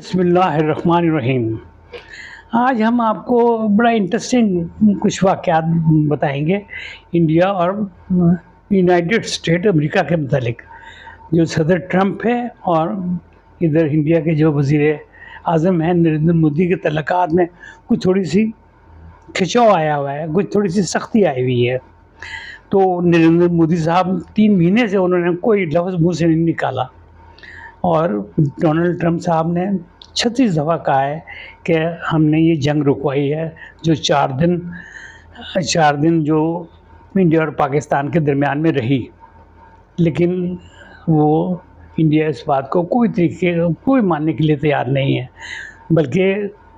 बिस्मिल्लाहिर्रहमानिर्रहीम। आज हम आपको बड़ा इंटरेस्टिंग कुछ वाक़यात बताएँगे इंडिया और यूनाइटेड स्टेट अमेरिका के मुतालिक। जो सदर ट्रंप है और इधर इंडिया के जो वज़ीर-ए-आज़म हैं नरेंद्र मोदी के तल्लुकात में कुछ थोड़ी-सी खिंचाव आया हुआ है, कुछ थोड़ी-सी सख्ती आई हुई है। तो नरेंद्र मोदी साहब 3 महीने से उन्होंने कोई लफ़्ज़ मुँह से नहीं निकाला और डोनाल्ड ट्रंप साहब ने 36 दफ़ा कहा है कि हमने ये जंग रुकवाई है, जो 4 दिन जो इंडिया और पाकिस्तान के दरमियान में रही। लेकिन वो इंडिया इस बात को कोई मानने के लिए तैयार नहीं है। बल्कि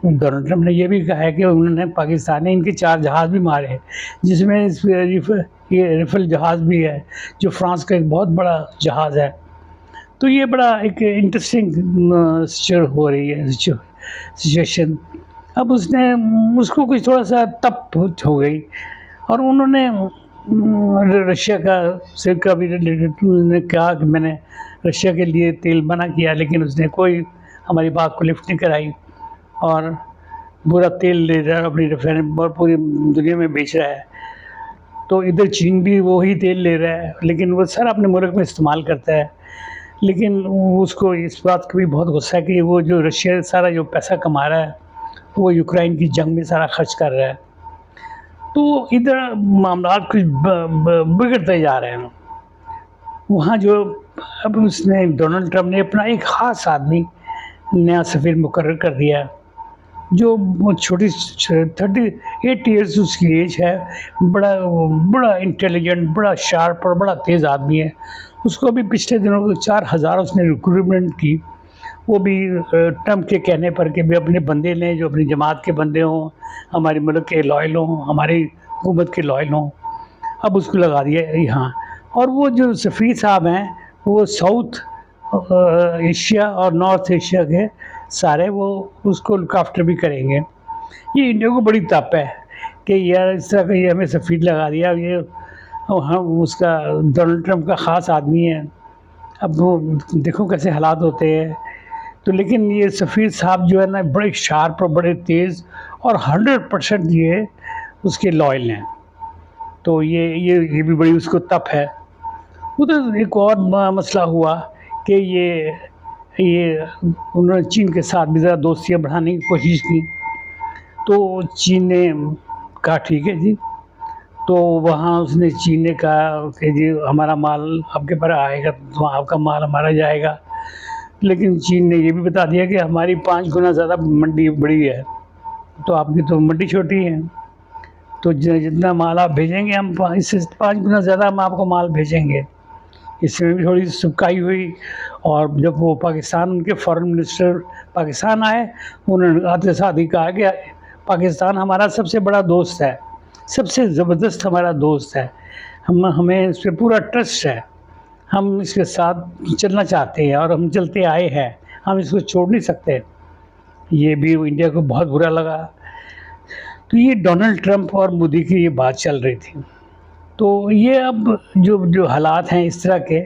डोनाल्ड ट्रंप ने ये भी कहा है कि उन्होंने पाकिस्तान ने इनके 4 जहाज़ भी मारे हैं, जिसमें ये राफ़ेल जहाज़ भी है, जो फ्रांस का एक बहुत बड़ा जहाज़ है। तो ये बड़ा एक इंटरेस्टिंग हो रही है सिचुएशन। अब उसको कुछ थोड़ा-सा तप हो गई और उन्होंने रशिया का भी रिलेटेड उन्होंने कहा कि मैंने रशिया के लिए तेल मना किया, लेकिन उसने कोई हमारी बात को लिफ्ट नहीं कराई और पूरा तेल ले रहा है अपनी रिफाइनरी और पूरी दुनिया में बेच रहा है। तो इधर चीन भी वही तेल ले रहा है, लेकिन वो सारा अपने मुल्क में इस्तेमाल करता है। लेकिन उसको इस बात का भी बहुत गुस्सा है कि वो जो रशिया सारा जो पैसा कमा रहा है, वो यूक्रेन की जंग में सारा खर्च कर रहा है। तो इधर मामलात कुछ बिगड़ते जा रहे हैं। वहाँ जो अब उसने डोनाल्ड ट्रंप ने अपना एक ख़ास आदमी नया सफ़ीर मुकर्रर कर दिया है, जो छोटी 38 ईयर्स उसकी एज है। बड़ा इंटेलिजेंट, बड़ा शार्प और बड़ा तेज़ आदमी है। उसको अभी पिछले दिनों 4000 उसने रिक्रूटमेंट की, वो भी ट्रंप के कहने पर कि भी अपने बंदे लें जो अपनी जमात के बंदे हों, हमारे मुल्क के लॉयल हों, हमारी हुकूमत के लॉयल हों। अब उसको लगा दिया यहाँ। और वो जो सफ़ीर साहब हैं, वो साउथ एशिया और नॉर्थ एशिया के सारे वो उसको लुक आफ्टर भी करेंगे। ये इंडिया को बड़ी तप है कि यार इस तरह का ये हमें सफ़ीर लगा दिया, ये हम उसका डोनाल्ड ट्रंप का ख़ास आदमी है। अब वो देखो कैसे हालात होते हैं। तो लेकिन ये सफ़ीर साहब जो है ना, बड़े शार्प और बड़े तेज़ और 100% ये उसके लॉयल हैं। तो ये भी बड़ी उसको तप है। उधर एक और मसला हुआ कि ये उन्होंने चीन के साथ भी ज़रा दोस्तियाँ बढ़ाने की कोशिश की। तो चीन ने कहा ठीक है जी। तो वहाँ उसने चीन ने कहा कि जी हमारा माल आपके पास आएगा तो आपका माल हमारा जाएगा। लेकिन चीन ने ये भी बता दिया कि हमारी 5 गुना ज़्यादा मंडी बड़ी है, तो आपकी तो मंडी छोटी है। तो जितना माल आप भेजेंगे हम इससे 5 गुना ज़्यादा हम आपको माल भेजेंगे। इसमें भी थोड़ी सुकाई हुई। और जब वो पाकिस्तान उनके फॉरेन मिनिस्टर पाकिस्तान आए, उन्होंने आते साथ ही कहा कि पाकिस्तान हमारा सबसे बड़ा दोस्त है, सबसे ज़बरदस्त हमारा दोस्त है, हमें इस पर पूरा ट्रस्ट है, हम इसके साथ चलना चाहते हैं और हम चलते आए हैं, हम इसको छोड़ नहीं सकते। ये भी इंडिया को बहुत बुरा लगा। तो ये डोनाल्ड ट्रंप और मोदी की ये बात चल रही थी। तो ये अब जो हालात हैं इस तरह के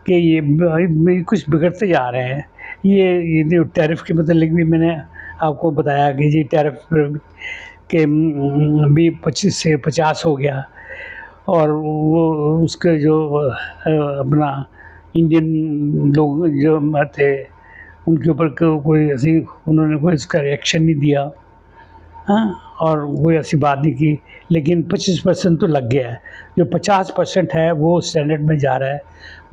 कि ये कुछ बिगड़ते जा रहे हैं। ये जो टैरिफ के मतलब भी मैंने आपको बताया कि जी टैरिफ के भी 25 से 50 हो गया। और वो उसके जो अपना इंडियन लोग जो थे उनके ऊपर कोई ऐसी उन्होंने कोई इसका रिएक्शन नहीं दिया। हाँ, और कोई ऐसी बात नहीं की। लेकिन 25% तो लग गया है। जो 50% है वो स्टैंडर्ड में जा रहा है।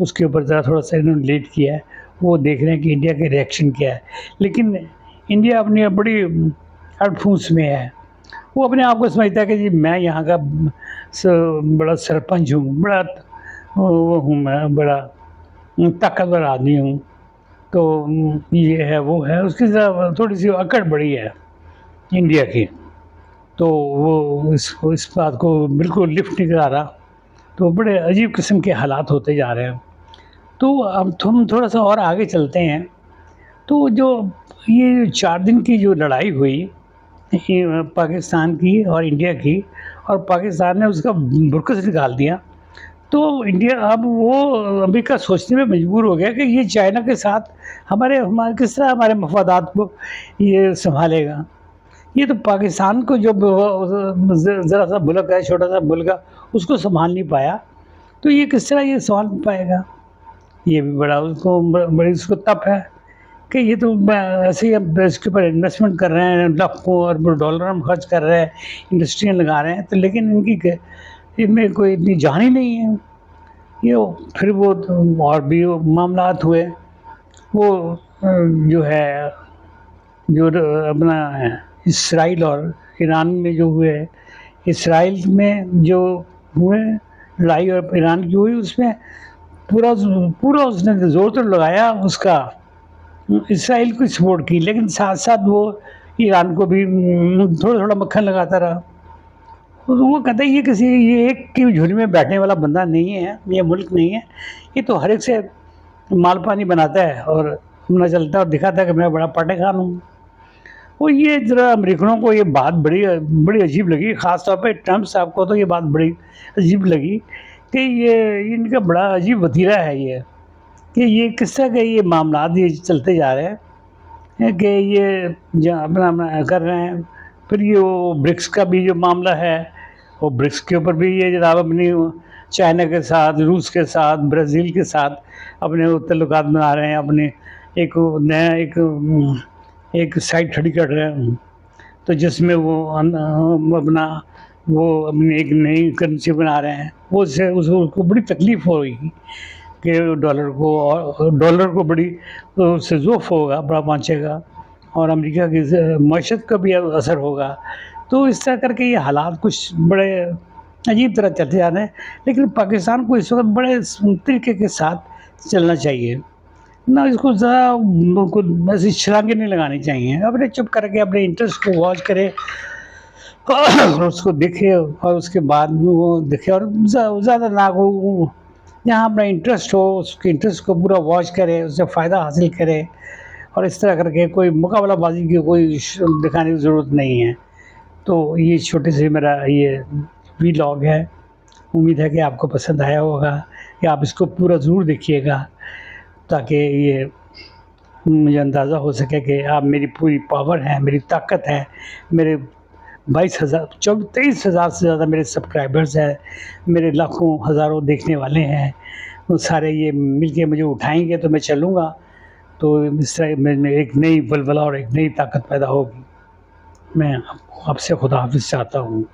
उसके ऊपर ज़रा थोड़ा-सा इन्होंने लेट किया है। वो देख रहे हैं कि इंडिया के रिएक्शन क्या है। लेकिन इंडिया अपनी बड़ी अड़फूस में है। वो अपने आप को समझता है कि जी मैं यहाँ का बड़ा सरपंच हूँ, बड़ा वो हूँ, मैं बड़ा ताकतवर आदमी हूँ। तो ये है, वो है। उसकी ज़रा थोड़ी-सी अकड़ बड़ी है इंडिया की। तो वो इस बात को बिल्कुल लिफ्ट नहीं करा रहा। तो बड़े अजीब किस्म के हालात होते जा रहे हैं। तो अब हम थोड़ा-सा और आगे चलते हैं। तो जो ये 4 दिन की जो लड़ाई हुई ये पाकिस्तान की और इंडिया की, और पाकिस्तान ने उसका बुरकस निकाल दिया। तो इंडिया अब वो अमेरिका सोचने में मजबूर हो गया कि ये चाइना के साथ हमारे किस तरह हमारे मफादात को ये सँभालेगा। ये तो पाकिस्तान को जो ज़रा सा मुल्क है, छोटा सा मुल्क है, उसको सँभाल नहीं पाया, तो ये किस तरह ये सँभाल पाएगा। ये भी बड़ा उसको बड़ी उसको तप है कि ये तो ऐसे ही हम इसके ऊपर इन्वेस्टमेंट कर रहे हैं, लाखों अरबों डॉलर हम खर्च कर रहे हैं, इंडस्ट्रियाँ लगा रहे हैं, तो लेकिन इनमें कोई इतनी जान ही नहीं है। ये फिर वो और भी मामलात हुए, वो जो है जो अपना इसराइल और ईरान में जो हुए, इसराइल में जो हुए लड़ाई और ईरान की हुई, उसमें पूरा पूरा उसने ज़ोर तो लगाया उसका, इसराइल को सपोर्ट की, लेकिन साथ साथ वो ईरान को भी थोड़ा थोड़ा मक्खन लगाता रहा। तो वो कहता है ये एक की झुंड में बैठने वाला बंदा नहीं है, ये मुल्क नहीं है, ये तो हर एक से माल पानी बनाता है और अपना चलता है और दिखाता है कि मैं बड़ा पाटे खान हूँ। वो ये ज़रा अमेरिकनों को ये बात बड़ी बड़ी अजीब लगी, ख़ास तौर पे ट्रम्प साहब को तो ये बात बड़ी अजीब लगी कि ये इनका बड़ा अजीब वतीरा है ये, कि ये किस तरह के ये मामलात ये चलते जा रहे हैं कि ये जहाँ अपना कर रहे हैं। फिर ये वो ब्रिक्स का भी जो मामला है, वो ब्रिक्स के ऊपर भी ये जनाब अपनी चाइना के साथ, रूस के साथ, ब्राज़ील के साथ अपने वो तल्लुकात बना रहे हैं, अपने एक नया एक साइट खड़ी कर रहे हैं, तो जिसमें वो अपनी एक नई करेंसी बना रहे हैं। वो उससे उसको बड़ी तकलीफ़ होगी कि डॉलर को बड़ी उससे ज़ोफ़ होगा, बड़ा पहुँचेगा और अमेरिका की मईशत का भी असर होगा। तो इस तरह करके ये हालात कुछ बड़े अजीब तरह चलते जा रहे हैं, लेकिन पाकिस्तान को इस वक़्त बड़े तरीके के साथ चलना चाहिए। ना इसको ज़्यादा कुछ ऐसी छलांगे नहीं लगानी चाहिए, अपने चुप करके अपने इंटरेस्ट को वॉच करे और उसको देखे और उसके बाद वो देखे और ज़्यादा ना वो जहाँ अपना इंटरेस्ट हो उसके इंटरेस्ट को पूरा वॉच करे, उससे फ़ायदा हासिल करे और इस तरह करके कोई मुकाबलाबाजी की कोई दिखाने की ज़रूरत नहीं है। तो ये छोटे से मेरा ये वीलॉग है, उम्मीद है कि आपको पसंद आया होगा, कि आप इसको पूरा ज़रूर देखिएगा ताकि ये मुझे अंदाज़ा हो सके कि आप मेरी पूरी पावर है, मेरी ताकत है, मेरे 23,000 से ज़्यादा मेरे सब्सक्राइबर्स हैं, मेरे लाखों हज़ारों देखने वाले हैं, वो सारे ये मिलके मुझे उठाएँगे तो मैं चलूँगा, तो इस तरह में एक नई वल्वला और एक नई ताकत पैदा होगी। मैं आपसे खुदा हाफ़िज़ चाहता हूँ।